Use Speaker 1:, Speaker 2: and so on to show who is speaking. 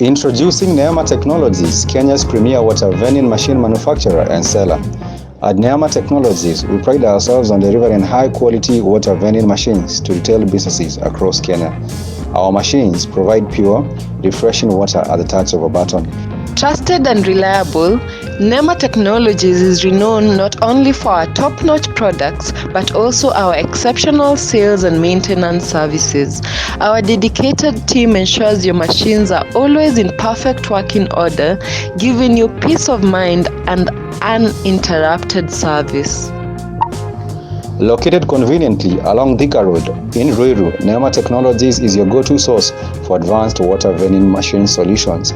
Speaker 1: Introducing Neema Technologies, Kenya's premier water vending machine manufacturer and seller. At Neema Technologies, we pride ourselves on delivering high-quality water vending machines to retail businesses across Kenya. Our machines provide pure, refreshing water at the touch of a button.
Speaker 2: Trusted and reliable, Neema Technologies is renowned not only for our top-notch products, but also our exceptional sales and maintenance services. Our dedicated team ensures your machines are always in perfect working order, giving you peace of mind and uninterrupted service.
Speaker 1: Located conveniently along Thika Road in Ruiru, Neema Technologies is your go-to source for advanced water vending machine solutions.